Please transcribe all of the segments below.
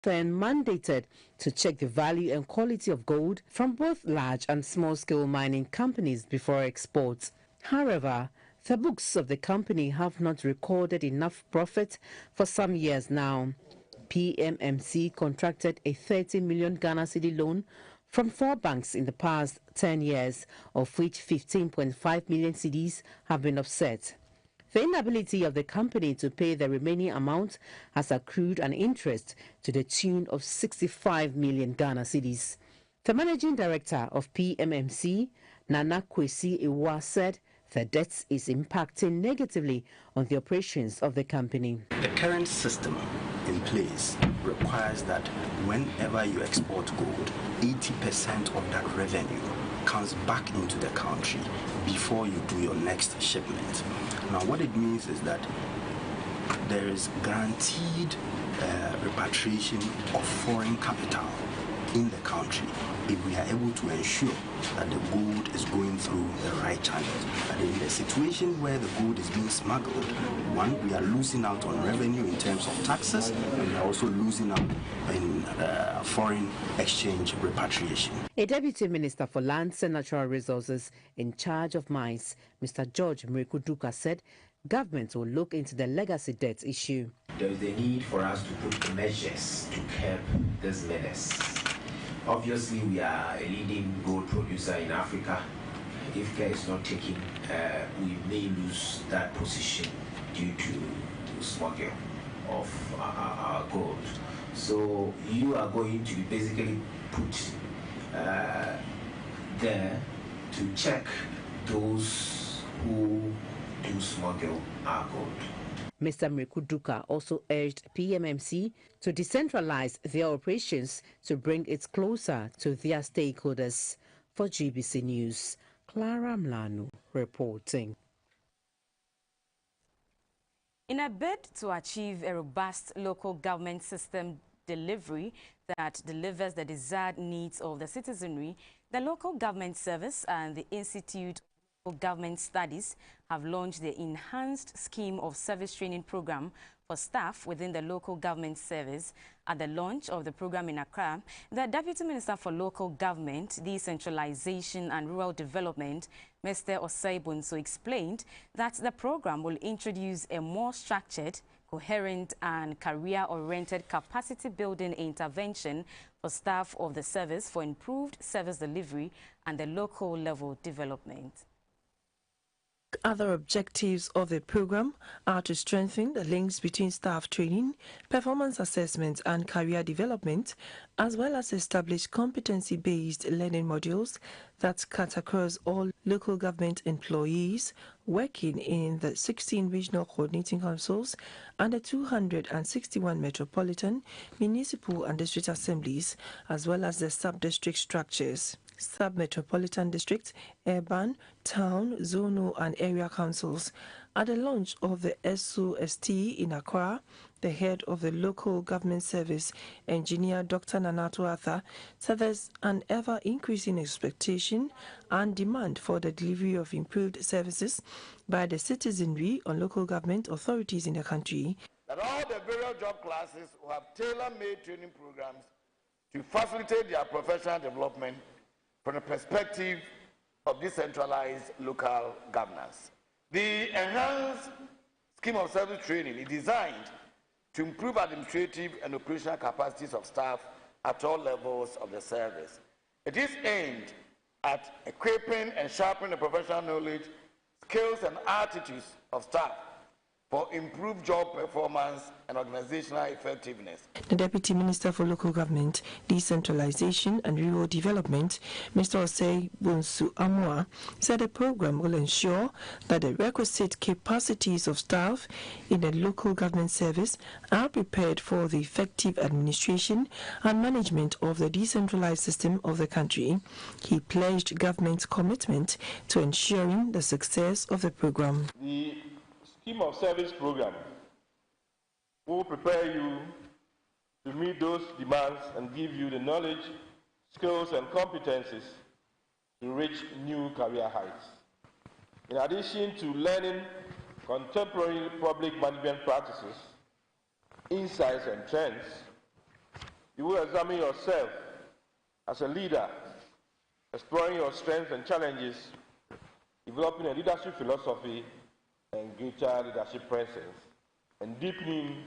stand mandated to check the value and quality of gold from both large and small-scale mining companies before exports. However, the books of the company have not recorded enough profit for some years now. PMMC contracted a 30 million Ghana cedi loan from 4 banks in the past 10 years, of which 15.5 million cedis have been offset. The inability of the company to pay the remaining amount has accrued an interest to the tune of 65 million Ghana cedis. The managing director of PMMC, Nana Kwesi Iwa, said the debt is impacting negatively on the operations of the company. The current system in place requires that whenever you export gold, 80% of that revenue comes back into the country before you do your next shipment. Now, what it means is that there is guaranteed repatriation of foreign capital in the country if we are able to ensure that the gold is going through the right channels. But in the situation where the gold is being smuggled, one, we are losing out on revenue in terms of taxes, and we are also losing out in foreign exchange repatriation. A Deputy Minister for Lands and Natural Resources in charge of mines, Mr. George Mrekuduka, said government will look into the legacy debt issue. There is the need for us to put measures to curb this menace. Obviously, we are a leading gold producer in Africa. If care is not taken, we may lose that position due to smuggling of our gold. So you are going to be basically put there to check those who do smuggle our gold. Mr. Mrekuduka also urged PMMC to decentralize their operations to bring it closer to their stakeholders. For GBC News, Clara Mlanu reporting. In a bid to achieve a robust local government system delivery that delivers the desired needs of the citizenry, the Local Government Service and the Institute of Government Studies have launched the Enhanced Scheme of Service Training Program for staff within the Local Government Service. At the launch of the program in Accra, the Deputy Minister for Local Government, Decentralization and Rural Development, Mr. Osei Bonso, explained that the program will introduce a more structured, coherent and career-oriented capacity-building intervention for staff of the service for improved service delivery and the local level development. Other objectives of the program are to strengthen the links between staff training, performance assessment and career development, as well as establish competency-based learning modules that cut across all local government employees working in the 16 regional coordinating councils and the 261 metropolitan, municipal and district assemblies, as well as the sub-district structures. Sub-metropolitan district, urban, town, zonal and area councils. At the launch of the SOST in Accra, the head of the Local Government Service, Engineer Dr. Nanato Arthur, said there's an ever-increasing expectation and demand for the delivery of improved services by the citizenry on local government authorities in the country. That all the various job classes will have tailor-made training programs to facilitate their professional development from the perspective of decentralized local governance. The enhanced scheme of service training is designed to improve administrative and operational capacities of staff at all levels of the service. It is aimed at equipping and sharpening the professional knowledge, skills and attitudes of staff for improved job performance and organizational effectiveness. The Deputy Minister for Local Government, Decentralization and Rural Development, Mr. Osei Bonso, said the program will ensure that the requisite capacities of staff in the local government service are prepared for the effective administration and management of the decentralized system of the country. He pledged government's commitment to ensuring the success of the program. The Scheme of Service program will prepare you to meet those demands and give you the knowledge, skills and competencies to reach new career heights. In addition to learning contemporary public management practices, insights and trends, You will examine yourself as a leader, exploring your strengths and challenges, developing a leadership philosophy and greater leadership presence, and deepening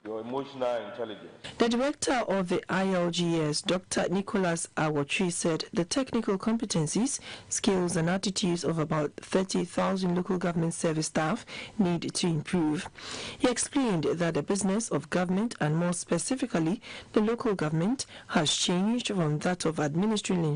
your emotional intelligence. The director of the ILGS, Dr. Nicholas Awotri, said the technical competencies, skills and attitudes of about 30,000 local government service staff need to improve. He explained that the business of government, and more specifically the local government, has changed from that of administering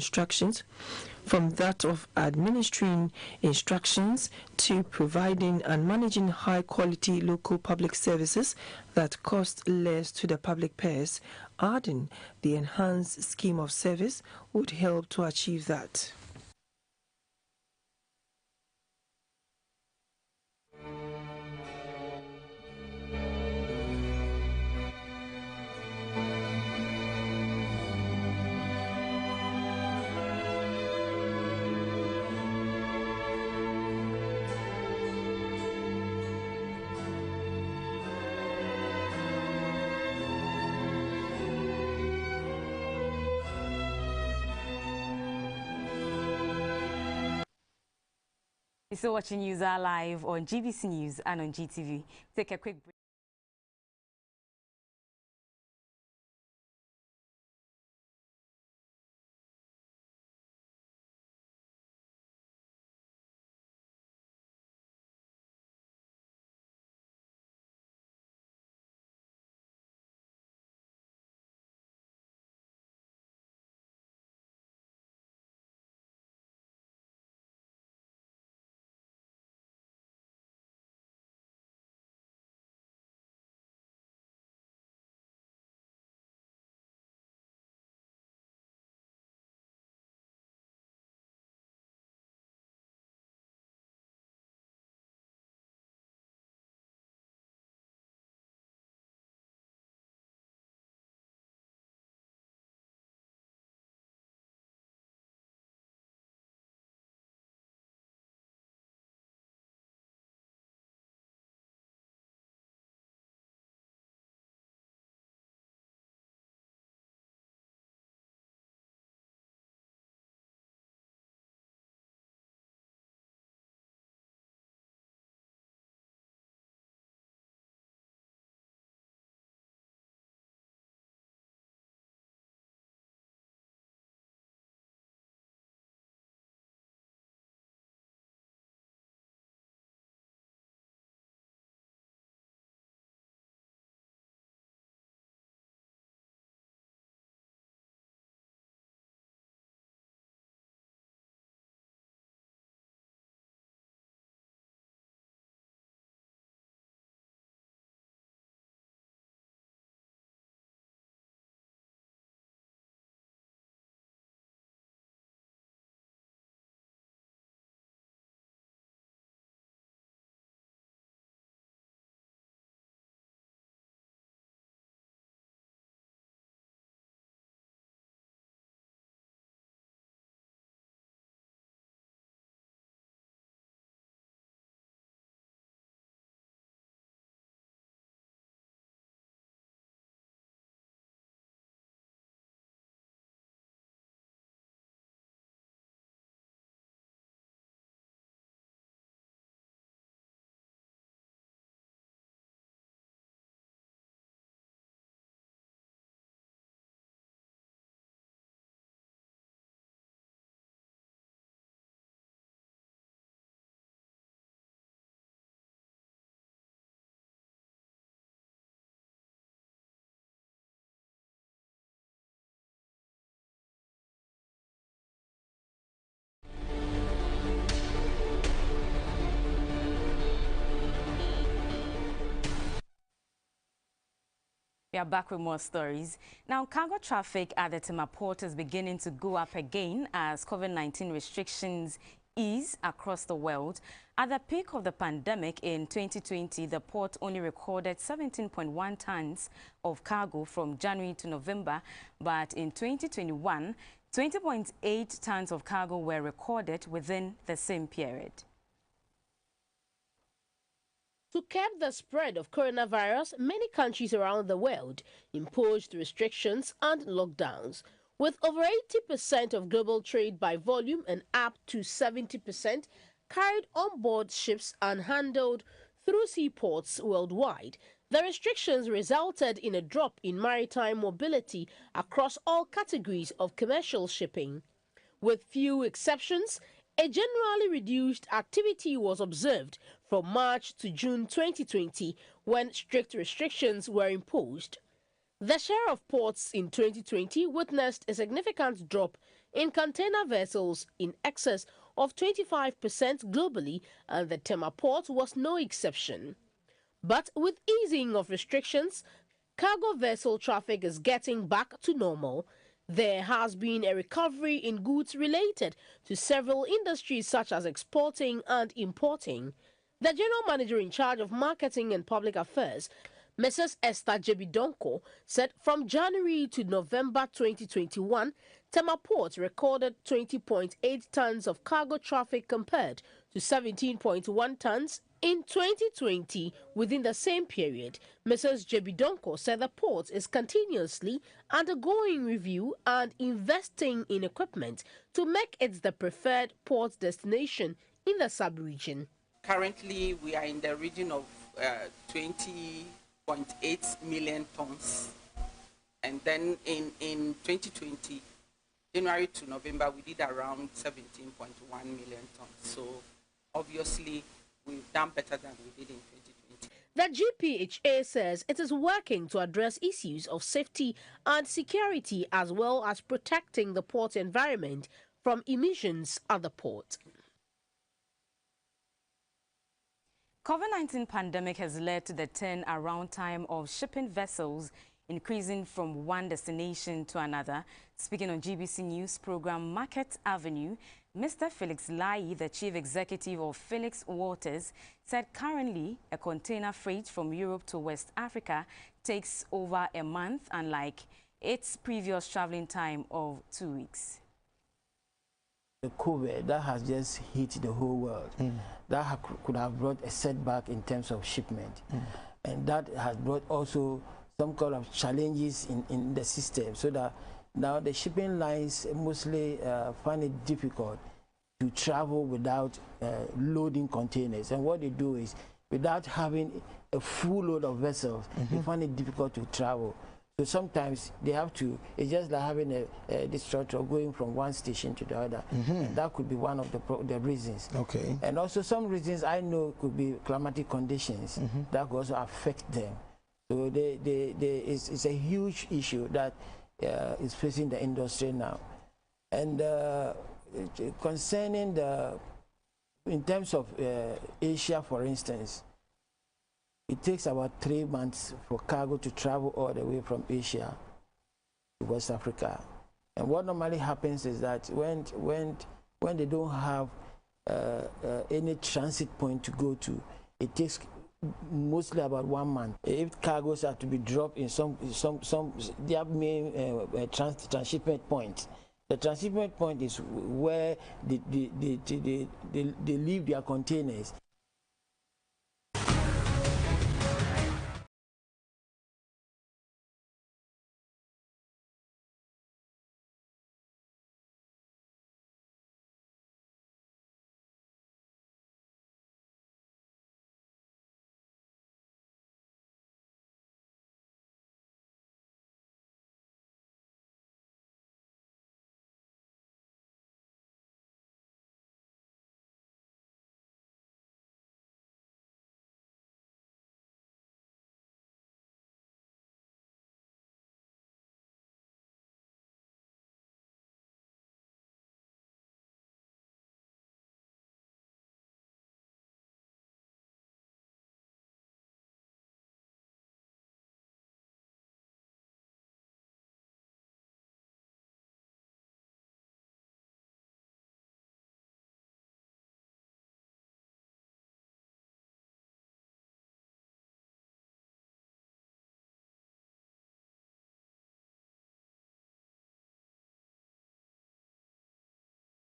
instructions to providing and managing high-quality local public services that cost less to the public purse, adding the enhanced scheme of service would help to achieve that. You're still watching News Hour live on GBC News and on GTV. Take a quick break. We are back with more stories. Now, cargo traffic at the Tema port is beginning to go up again as COVID-19 restrictions ease across the world. At the peak of the pandemic in 2020, the port only recorded 17.1 tons of cargo from January to November, but in 2021, 20.8 tons of cargo were recorded within the same period. To curb the spread of coronavirus, many countries around the world imposed restrictions and lockdowns. With over 80% of global trade by volume and up to 70% carried on board ships and handled through seaports worldwide, the restrictions resulted in a drop in maritime mobility across all categories of commercial shipping. With few exceptions, a generally reduced activity was observed from March to June 2020 when strict restrictions were imposed. The share of ports in 2020 witnessed a significant drop in container vessels in excess of 25% globally, and the Tema port was no exception. But with easing of restrictions, cargo vessel traffic is getting back to normal. There has been a recovery in goods related to several industries such as exporting and importing. The general manager in charge of marketing and public affairs, Mrs. Esther Jebidonko, said from January to November 2021, Tema Port recorded 20.8 tons of cargo traffic compared to 17.1 tons in 2020. Within the same period, Mrs. Jebidonko said the port is continuously undergoing review and investing in equipment to make it the preferred port destination in the sub-region. Currently, we are in the region of 20.8 million tons. And then in 2020, January to November, we did around 17.1 million tons. So obviously, we've done better than we did in 2020. The GPHA says it is working to address issues of safety and security as well as protecting the port environment from emissions at the port. COVID-19 pandemic has led to the turnaround time of shipping vessels increasing from one destination to another. Speaking on GBC News program Market Avenue, Mr. Felix Lai, the chief executive of Felix Waters, said currently a container freight from Europe to West Africa takes over a month, unlike its previous traveling time of 2 weeks. The COVID that has just hit the whole world, that could have brought a setback in terms of shipment, and that has brought also some kind of challenges in the system, so that now the shipping lines mostly find it difficult to travel without loading containers. And what they do is, without having a full load of vessels, they find it difficult to travel. So sometimes they have to, it's just like having a distractor going from one station to the other. And that could be one of the reasons. Okay. And also some reasons I know could be climatic conditions that could also affect them. So it's a huge issue that is facing the industry now. And concerning in terms of Asia, for instance, it takes about 3 months for cargo to travel all the way from Asia to West Africa. And what normally happens is that when they don't have any transit point to go to, it takes mostly about 1 month. If cargoes are to be dropped in some their main transshipment points. The transshipment point is where they leave their containers.